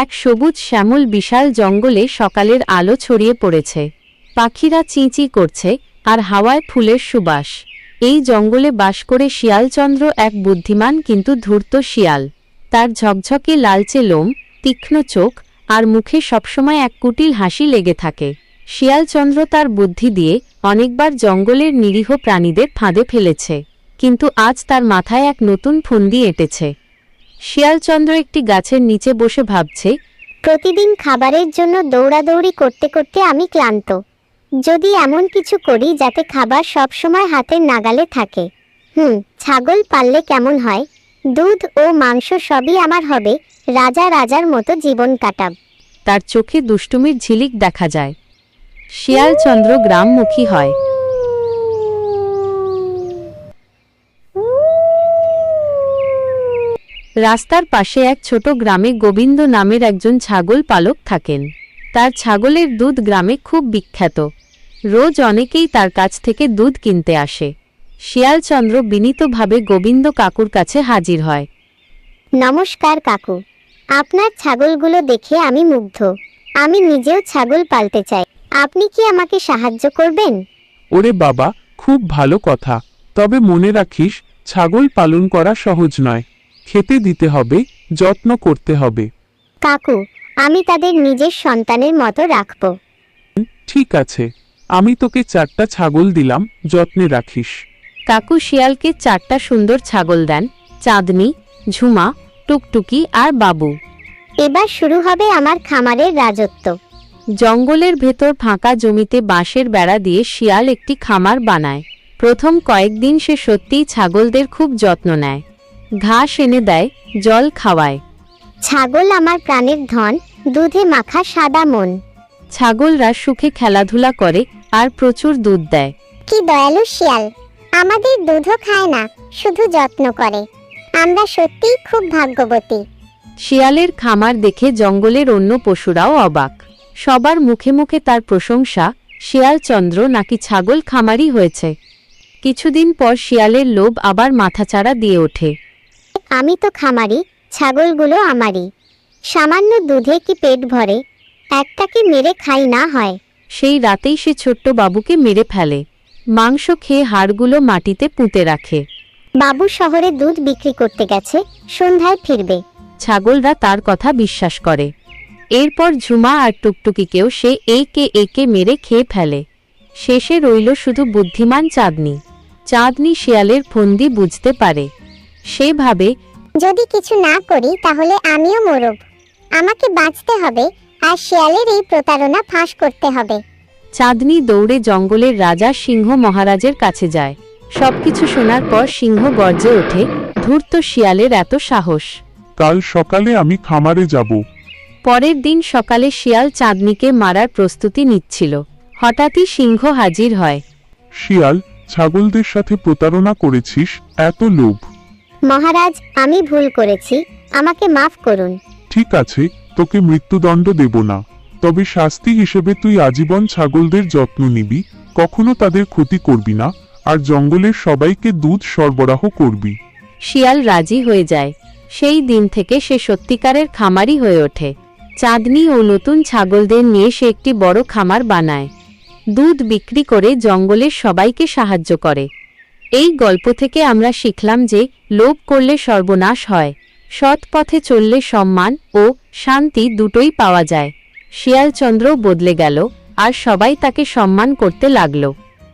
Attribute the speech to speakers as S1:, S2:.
S1: এক সবুজ শ্যামল বিশাল জঙ্গলে সকালের আলো ছড়িয়ে পড়েছে। পাখিরা চিঁচি করছে আর হাওয়ায় ফুলের সুবাস। এই জঙ্গলে বাস করে শিয়ালচন্দ্র, এক বুদ্ধিমান কিন্তু ধূর্ত শিয়াল। তার ঝকঝকে লালচে লোম, তীক্ষ্ণ চোখ আর মুখে সবসময় এক কুটিল হাসি লেগে থাকে। শিয়ালচন্দ্র তার বুদ্ধি দিয়ে অনেকবার জঙ্গলের নিরীহ প্রাণীদের ফাঁদে ফেলেছে, কিন্তু আজ তার মাথায় এক নতুন ফন্দি এঁটেছে। শিয়ালচন্দ্র একটি গাছের নিচে বসে ভাবছে,
S2: প্রতিদিন খাবারের জন্য দৌড়াদৌড়ি করতে করতে আমি ক্লান্ত। যদি এমন কিছু করি যাতে খাবার সব সময় হাতের নাগালে থাকে। ছাগল পাললে কেমন হয়? দুধ ও মাংস সবই আমার হবে, রাজা রাজার মতো জীবন কাটাব।
S1: তার চোখে দুষ্টুমির ঝিলিক দেখা যায়। শিয়ালচন্দ্র গ্রামমুখী হয়। রাস্তার পাশে এক ছোট গ্রামে গোবিন্দ নামের একজন ছাগল পালক থাকেন। তার ছাগলের দুধ গ্রামে খুব বিখ্যাত। রোজ অনেকেই তার কাছ থেকে দুধ কিনতে আসে। শিয়ালচন্দ্র বিনীতভাবে গোবিন্দ কাকুর কাছে হাজির হয়।
S2: নমস্কার কাকু, আপনার ছাগলগুলো দেখে আমি মুগ্ধ। আমি নিজেও ছাগল পালতে চাই। আপনি কি আমাকে সাহায্য করবেন?
S3: ওরে বাবা, খুব ভালো কথা। তবে মনে রাখিস, ছাগল পালন করা সহজ নয়। খেতে দিতে হবে, যত্ন করতে হবে।
S2: কাকু, আমি তাদের নিজের সন্তানের মতো রাখব।
S3: ঠিক আছে, আমি তোকে 4টা ছাগল দিলাম, যত্নে রাখিস।
S1: কাকু শিয়ালকে 4টা সুন্দর ছাগল দেন, চাঁদনি, ঝুমা, টুকটুকি আর বাবু।
S2: এবার শুরু হবে আমার খামারের রাজত্ব।
S1: জঙ্গলের ভেতর ফাঁকা জমিতে বাঁশের বেড়া দিয়ে শিয়াল একটি খামার বানায়। প্রথম কয়েকদিন সে সত্যিই ছাগলদের খুব যত্ন নেয়। ঘাস এনে দেয়, জল খাওয়ায়।
S2: ছাগল আমার প্রাণের ধন, দুধে মাখা সাদা মন।
S1: ছাগলরা সুখে খেলাধুলা করে আর প্রচুর দুধ দেয়।
S2: কি দয়ালু শিয়াল, আমাদের দুধও খায় না, শুধু যত্ন করে। আমরা সত্যিই খুব ভাগ্যবতী।
S1: শিয়ালের খামার দেখে জঙ্গলের অন্য পশুরাও অবাক। সবার মুখে মুখে তার প্রশংসা, শিয়ালচন্দ্র নাকি ছাগল খামারই হয়েছে। কিছুদিন পর শিয়ালের লোভ আবার মাথাচাড়া দিয়ে ওঠে।
S2: আমি তো খামারি, ছাগলগুলো আমারই। সামান্য দুধে কি পেট ভরে? একটাকে মেরে খাই না হয়।
S1: সেই রাতেই সে ছোট্ট বাবুকে মেরে ফেলে। মাংস খেয়ে হাড়গুলো মাটিতে পুঁতে রাখে।
S2: বাবু শহরে দুধ বিক্রি করতে গেছে, সন্ধ্যায় ফিরবে।
S1: ছাগলরা তার কথা বিশ্বাস করে। এরপর ঝুমা আর টুকটুকিকেও সে একে একে মেরে খেয়ে ফেলে। শেষে রইল শুধু বুদ্ধিমান চাঁদনি। চাঁদনি শিয়ালের ফন্দি বুঝতে পারে। সে ভাবে,
S2: যদি কিছু না করি তাহলে আমিও মরব। আমাকে বাঁচতে হবে আর শিয়ালের এই প্রতারণা ফাঁস করতে হবে।
S1: চাঁদনি দৌড়ে জঙ্গলের রাজা সিংহ মহারাজের কাছে যায়। সবকিছু শোনার পর সিংহ গর্জে ওঠে, ধূর্ত শিয়ালের এত সাহস!
S3: কাল সকালে আমি খামারে যাব।
S1: পরের দিন সকালে শিয়াল চাঁদনিকে মারার প্রস্তুতি নিচ্ছিল। হঠাৎই সিংহ হাজির হয়।
S3: শিয়াল, ছাগলদের সাথে প্রতারণা করেছিস, এত লোভ।
S2: মহারাজ, আমি ভুল করেছি, আমাকে মাফ করুন।
S3: ঠিক আছে, তোকে মৃত্যুদণ্ড দেব না। তবে শাস্তি হিসেবে তুই আজীবন ছাগলদের যত্ন নিবি, কখনো তাদের ক্ষতি করবি না, আর জঙ্গলের সবাইকে দুধ সরবরাহ করবি।
S1: শিয়াল রাজি হয়ে যায়। সেই দিন থেকে সে সত্যিকারের খামারি হয়ে ওঠে। চাঁদনি ও নতুন ছাগলদের নিয়ে সে একটি বড় খামার বানায়। দুধ বিক্রি করে জঙ্গলের সবাইকে সাহায্য করে। এই গল্প থেকে আমরা শিখলাম যে লোভ করলে সর্বনাশ হয়, সৎ পথে চললে সম্মান ও শান্তি দুটোই পাওয়া যায়। শিয়ালচন্দ্রও বদলে গেল আর সবাই তাকে সম্মান করতে লাগলো।